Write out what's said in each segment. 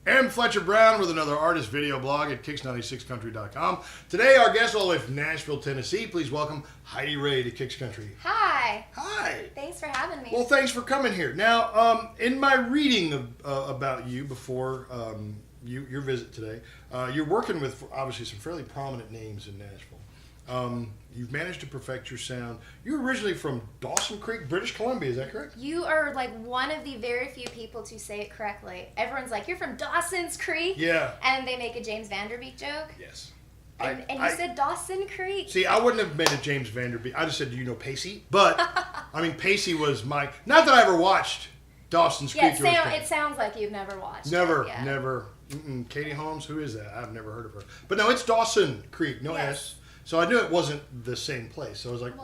I'm Fletcher Brown with another artist video blog at KIX96country.com. Today, our guest all the way from Nashville, Tennessee. Please welcome Heidi Raye to Kix Country. Hi. Hi. Thanks for having me. Well, thanks for coming here. Now, in my reading about you before your visit today, you're working with obviously some fairly prominent names in Nashville. You've managed to perfect your sound. You're originally from Dawson Creek, British Columbia, is that correct? You are like one of the very few people to say it correctly. Everyone's like, you're from Dawson's Creek? Yeah. And they make a James Vanderbeek joke? Yes. And you said Dawson Creek? See, I wouldn't have made a James Vanderbeek. I just said, do you know Pacey? But, I mean, Pacey was my... Not that I ever watched Dawson's Creek. Yeah, it sounds like you've never watched Never, it. Yeah. never. Katie Holmes, who is that? I've never heard of her. But no, it's Dawson Creek, no Yes. S. So I knew it wasn't the same place. So I was like,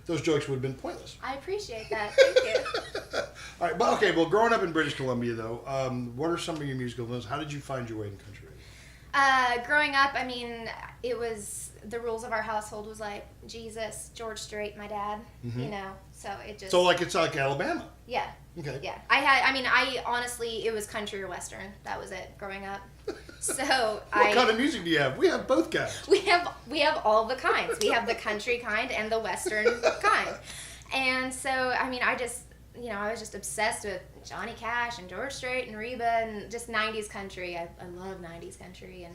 those jokes would have been pointless. I appreciate that. Thank you. All right, but okay. Well, growing up in British Columbia, though, what are some of your musical influences? How did you find your way in country? Growing up, I mean, it was the rules of our household was like Jesus, George Strait, my dad. Mm-hmm. You know, so it just. So it's like Alabama. Yeah. Okay. Yeah. I honestly, it was country or western. That was it growing up. So What kind of music do you have? We have both kinds. We have all the kinds. We have the country kind and the western kind. And so, I mean, I was just obsessed with Johnny Cash and George Strait and Reba and just 90s country. I love 90s country.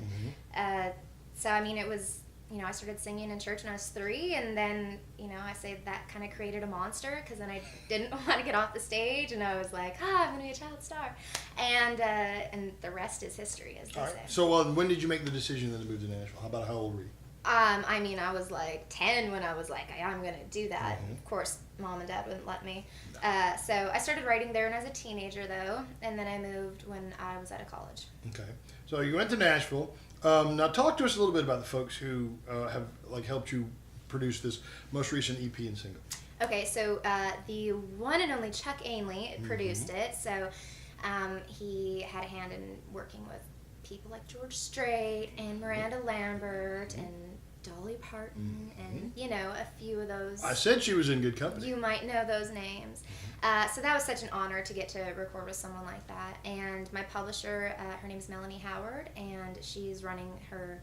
And so, I mean, it was, I started singing in church when I was 3. And then, I say that kind of created a monster because then I didn't want to get off the stage. And I was like, I'm going to be a child star. And the rest is history, as they say. So when did you make the decision then to move to Nashville? How old were you? I was like 10 when I was like, I'm going to do that. Mm-hmm. Of course, mom and dad wouldn't let me. So I started writing there when I was a teenager, though, and then I moved when I was out of college. Okay. So you went to Nashville. Now talk to us a little bit about the folks who have helped you produce this most recent EP and single. Okay, so the one and only Chuck Ainley produced it. So he had a hand in working with people like George Strait and Miranda Lambert and Dolly Parton and, a few of those. I said she was in good company. You might know those names. So that was such an honor to get to record with someone like that. And my publisher, her name is Harlan Howard, and she's running her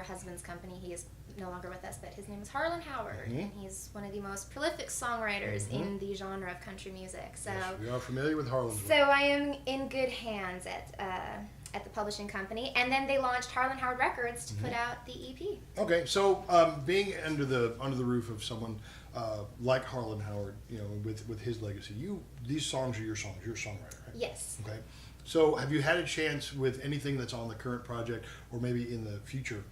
husband's company. He is no longer with us, but his name is Harlan Howard, and he's one of the most prolific songwriters in the genre of country music. So yes, we are familiar with Harlan's work. So I am in good hands at the publishing company, and then they launched Harlan Howard Records to put out the EP. Okay, so being under the roof of someone like Harlan Howard, with his legacy, these songs are your songs. You're a songwriter, right? Yes. Okay. So have you had a chance with anything that's on the current project, or maybe in the future,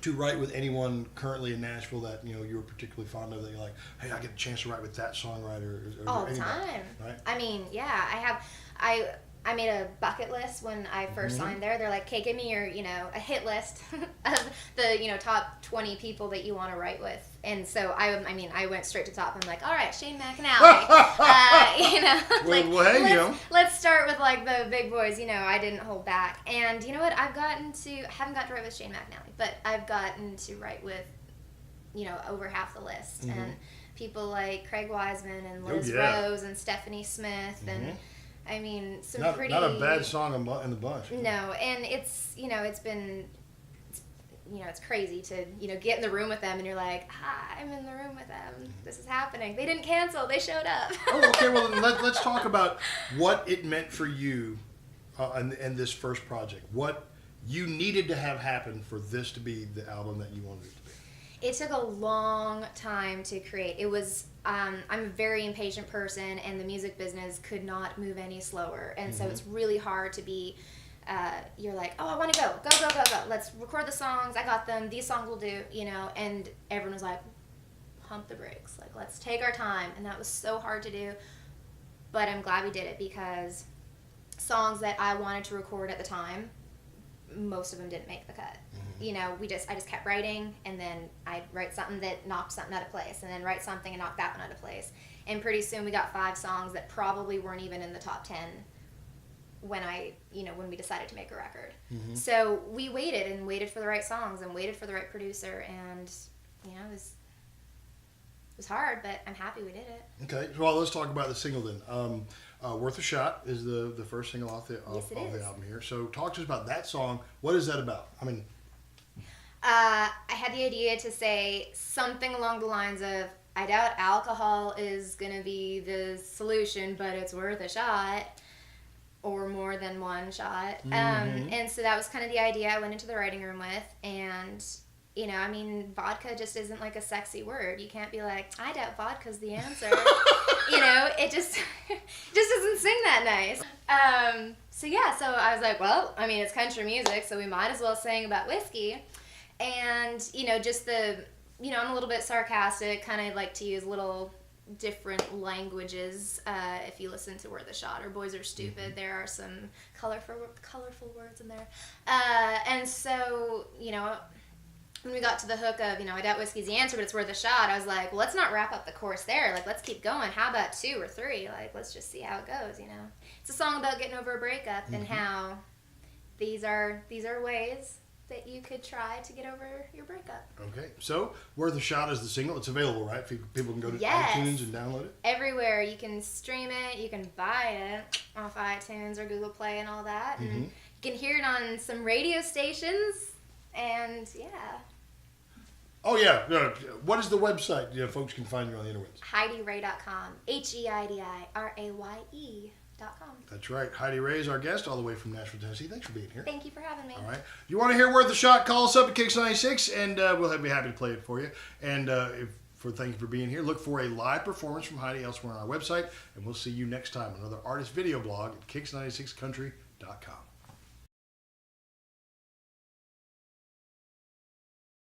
to write with anyone currently in Nashville that you were particularly fond of? That you're like, hey, I get a chance to write with that songwriter. Or All the time. Right? I mean, yeah, I have. I made a bucket list when I first signed there. They're like, okay, give me your, a hit list of the, top 20 people that you want to write with. And so I went straight to the top. I'm like, all right, Shane McAnally. Let's start with like the big boys. I didn't hold back. And you know what? I haven't got to write with Shane McAnally, but I've gotten to write with, over half the list. And people like Craig Wiseman and Liz Rose and Stephanie Smith and. I mean, not a bad song in the bunch. No, and it's it's crazy to get in the room with them and you're like, I'm in the room with them. This is happening. They didn't cancel. They showed up. Oh, okay. Well, then let's talk about what it meant for you in this first project. What you needed to have happen for this to be the album that you wanted it to be. It took a long time to create. It was, I'm a very impatient person, and the music business could not move any slower. And so it's really hard to be, you're like, I want to go. Let's record the songs. I got them. These songs will do, and everyone was like, pump the brakes. Like, let's take our time. And that was so hard to do. But I'm glad we did it because songs that I wanted to record at the time, most of them didn't make the cut. I just kept writing, and then I'd write something that knocked something out of place, and then write something and knock that one out of place. And pretty soon we got 5 songs that probably weren't even in the top 10 when we decided to make a record. So we waited for the right songs and waited for the right producer, and it was hard, but I'm happy we did it. Okay, well, let's talk about the single then. Worth a Shot is the first single off the album here. So talk to us about that song. What is that about? I mean, I had the idea to say something along the lines of, I doubt alcohol is going to be the solution, but it's worth a shot, or more than one shot. And so that was kind of the idea I went into the writing room with. And, you know, I mean, vodka just isn't like a sexy word. You can't be like, I doubt vodka's the answer. You know, it just doesn't sing that nice. So I was like, well, I mean, it's country music, so we might as well sing about whiskey. And, you know, just I'm a little bit sarcastic, kind of like to use little different languages. If you listen to Worth a Shot or Boys Are Stupid, there are some colorful words in there. And so, you know, when we got to the hook of, you know, I doubt whiskey's the answer, but it's worth a shot, I was like, well, let's not wrap up the chorus there. Like, let's keep going. How about 2 or 3? Like, let's just see how it goes, you know. It's a song about getting over a breakup and how these are ways that you could try to get over your breakup. Okay, so Worth a Shot is the single. It's available, right? People can go to iTunes and download it? Everywhere. You can stream it. You can buy it off iTunes or Google Play and all that. And you can hear it on some radio stations. And, yeah. Oh, yeah. What is the website folks can find you on the interwebs? HeidiRaye.com. HeidiRaye.com. That's right. Heidi Raye is our guest all the way from Nashville, Tennessee. Thanks for being here. Thank you for having me. All right. You want to hear Worth a Shot, call us up at KIX96, and we'll be happy to play it for you. And thank you for being here. Look for a live performance from Heidi elsewhere on our website, and we'll see you next time on another artist video blog at KIX96country.com.